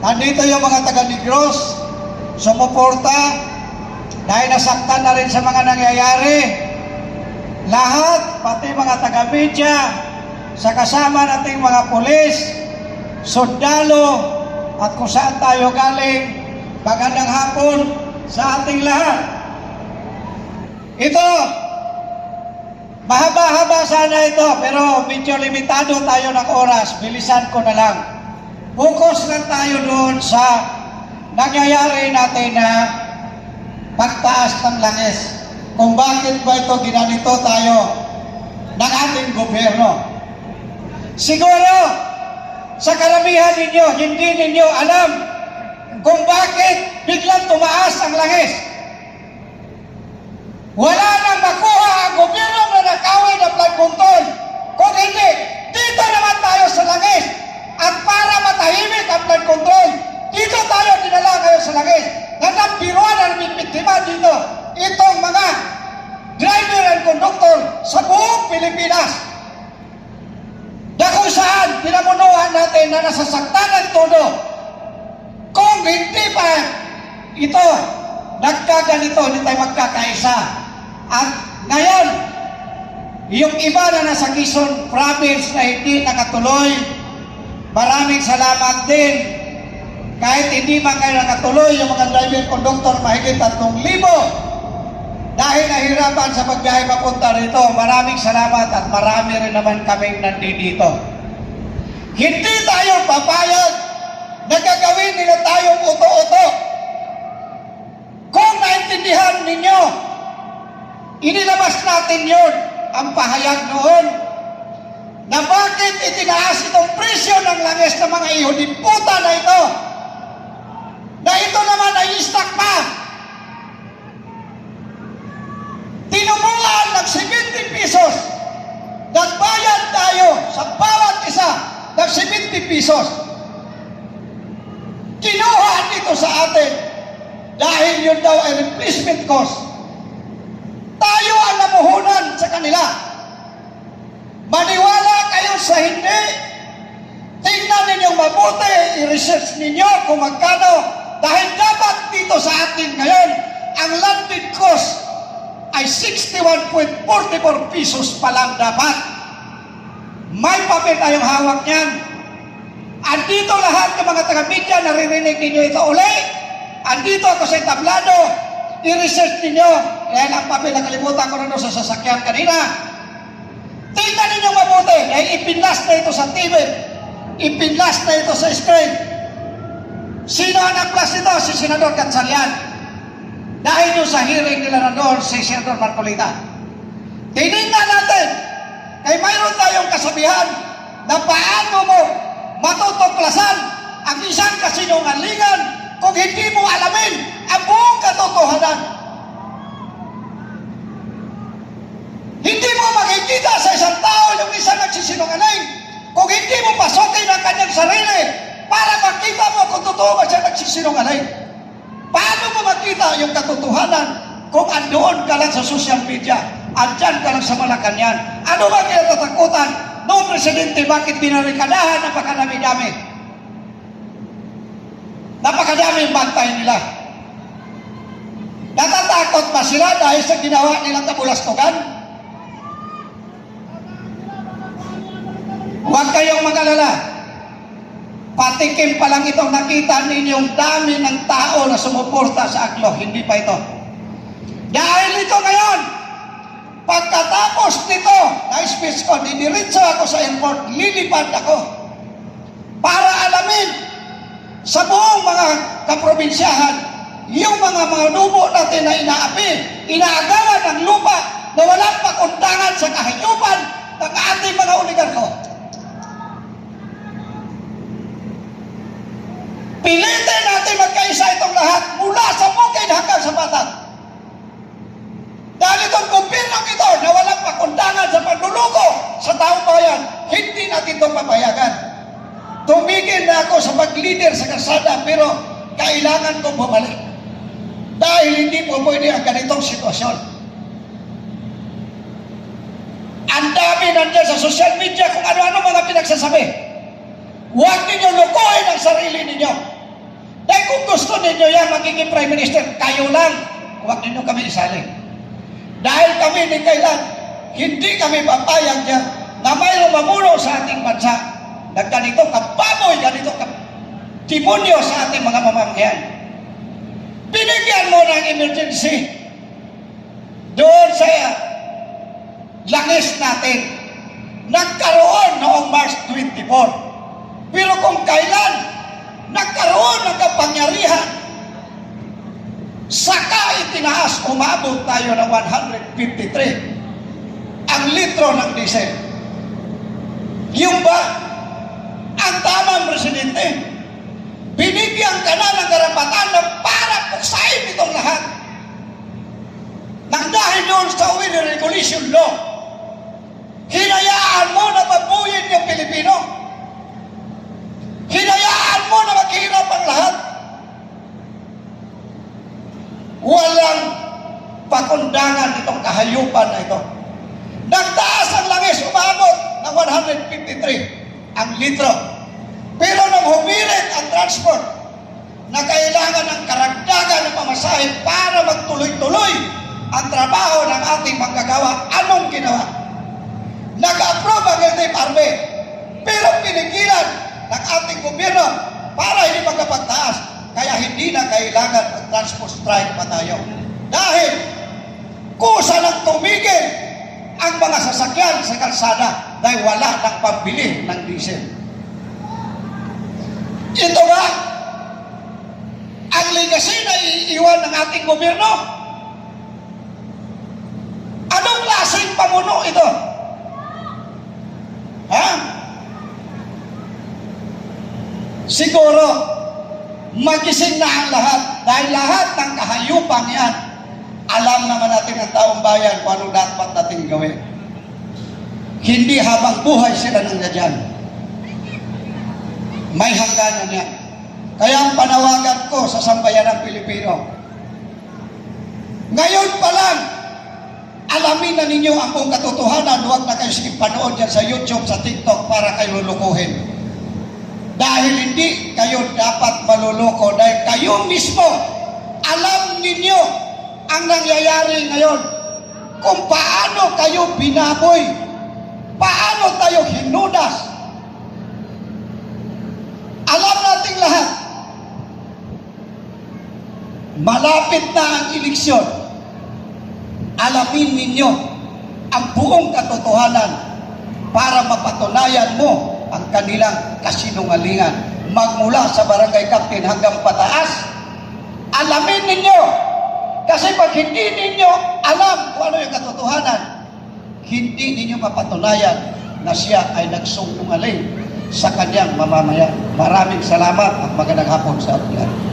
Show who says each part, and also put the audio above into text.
Speaker 1: Andito yung mga taga-Negros, sumuporta, dahil nasaktan na rin sa mga nangyayari. Lahat, pati mga taga-media, sa kasama nating mga pulis, sundalo, at kung saan tayo galing, magandang hapon sa ating lahat. Ito, mahaba-haba sana ito, pero medyo limitado tayo ng oras. Bilisan ko na lang. Focus lang tayo doon sa nangyayari natin na pagtaas ng langis. Kung bakit ba ito ginanito tayo ng ating gobyerno. Siguro, sa karamihan ninyo, hindi ninyo alam kung bakit biglang tumaas ang langis. Wala nang makuha ang gobyerno na nakawin ng flood control. Kung hindi, dito naman tayo sa langis. At para matahimik ang flood control, dito tayo dinala ngayon sa langis. Nagbiruan ang biktima dito. Itong mga driver and conductor sa buong Pilipinas. Na kung saan pinamunuan natin na nasasaktan ang todo. Kung hindi pa ito nagkaganito, hindi tayo magkakaisa. At ngayon, yung iba na nasa Quezon Province na hindi nakatuloy, maraming salamat din. Kahit hindi man kayo nakatuloy, yung mga driver conductor mahigit 3,000 dahil nahirapan sa pagbiyahe papunta rito. Maraming salamat at marami rin naman kaming nandito. Hindi tayo papayag na gagawin nila tayong uto-uto. Kung naintindihan ninyo, inilabas natin yun, ang pahayag noon, na bakit itinaas itong presyo ng langis ng mga ihudin puta na ito, na ito naman ay stock pa. Tinumuan ng 70 pesos. Nagbayad tayo sa bawat isa ng 70 pesos. Kinuha dito sa atin dahil yun daw ay replacement cost. Tayo ang namuhunan sa kanila. Maniwala kayo sa hindi. Tingnan ninyong mabuti, i-research ninyo kung magkano. Dahil dapat dito sa atin ngayon, ang landed cost ay 61.44 pesos pa lang dapat. May papel tayong hawak niyan. Andito lahat ng mga taga-media, naririnig ninyo ito uli. Andito ako sa tablado. I-research ninyo. Dahil ang papel na kalimutan ko na doon sa sasakyan kanina. Tingnan ninyo mabuti. Dahil ipinlas na ito sa TV. Ipinlas na ito sa screen. Sino ang nag-plus ito? Si Senador Gatchalian. Dahil yung sa hearing nila na doon, si Senador Marcolita. Tinignan natin, kay mayroon tayong kasabihan na paano mo matutuklasan ang isang kasinungalingan kung hindi mo alamin ang buong katotohanan. Hindi mo makikita sa isang tao yung isang nagsisinungaling kung hindi mo pasukin ang kanyang sarili para makita mo kung totoo ba siya nagsisinungaling. Paano mo makita yung katotohanan kung andoon ka lang sa social media, andyan ka lang sa Malacanang? Ano ba kinatatakutan noong presidente? Bakit binarikadahan? Napakadami-dami. Napakadami yung bantay nila. Natatakot ba sila dahil sa ginawa nilang kabulastugan? Huwag kayong mag-alala. Patikim pa lang itong nakita ninyong dami ng tao na sumuporta sa Aklo. Hindi pa ito. Dahil ito ngayon, pagkatapos nito na speech ko, didiretso ako sa airport, lilipad ako para alamin sa buong mga kaprobinsyahan yung mga nubo natin na inaapi, inaagawan ng lupa na walang pakundangan sa kahayupan ng ating mga oligarko. Pilitin natin magkaisa itong lahat mula sa bukid hanggang sa batat. Dahil itong gobyernong ito na walang pakundangan sa pagluluko sa taong bayan, hindi natin itong papayagan. Tumigil na ako sa pag-leader sa kalsada, pero kailangan kong bumalik. Dahil hindi po pwede ang ganitong sitwasyon. Ang dami nandiyan sa social media kung ano-ano mga pinagsasabi. Huwag ninyo lukuhin ang sarili ninyo. ninyo yan magiging Prime Minister, kayo lang. Huwag ninyo kami isali. Dahil kami ni kailan, hindi kami papayag yan na mayroong mamuno sa ating bansa na ganito kababoy, ganito demonyo sa ating mga mamamayan. Binigyan mo ng emergency doon sa langis natin. Nagkaroon noong March 24. Pero kung kailan nagkaroon ng kapangyarihan, saka itinaas, umabot tayo ng 153 ang litro ng diesel. Yung ba ang tamang presidente? Binigyan ka na ng karapatan na para puksain itong lahat. Nang dahil doon sa Winner Regulation Law, hinayaan mo na mabuyin yung Pilipino. Hinayaan mo na maghirap ang lahat. Walang pakundangan itong kahayupan na ito. Nagtaas ang langis, umabot ng 153 ang litro. Pero nang humirit ang transport na kailangan ng karagdagan ng pamasahe para magtuloy-tuloy ang trabaho ng ating manggagawa, anong ginawa? Nag-approve ang LTFRB, pero pinigilan ng ating gobyerno para hindi magkapagtaas. Kaya hindi na kailangan mag-transport strike pa tayo. Dahil kusa lang tumigil ang mga sasakyan sa kalsada dahil wala ng pambili ng diesel. Ito ba ang legacy na iiwan ng ating gobyerno? Anong klaseng pamuno ito? Ha? Siguro, magising na ang lahat dahil lahat ng kahayupang yan, alam naman natin ang taong bayan kung anong dapat natin gawin. Hindi habang buhay sila nandiyan. May hangganan yan. Kaya ang panawagan ko sa sambayanang Pilipino, ngayon pa lang, alamin na ninyo ang buong katotohanan. Huwag na kayo sige panood yan sa YouTube, sa TikTok para kayo lulukuhin. Dahil hindi kayo dapat maluloko. Dahil kayo mismo, alam ninyo ang nangyayari ngayon. Kung paano kayo binaboy, paano tayo hinudas. Alam nating lahat, malapit na ang eleksyon. Alamin ninyo ang buong katotohanan para mapatunayan mo ang kanilang kasinungalingan. Magmula sa barangay captain hanggang pataas, alamin ninyo. Kasi pag hindi ninyo alam kung ano yung katotohanan, hindi ninyo mapatunayan na siya ay nagsunungaling sa kanyang mamamayan. Maraming salamat at magandang hapon sa atin.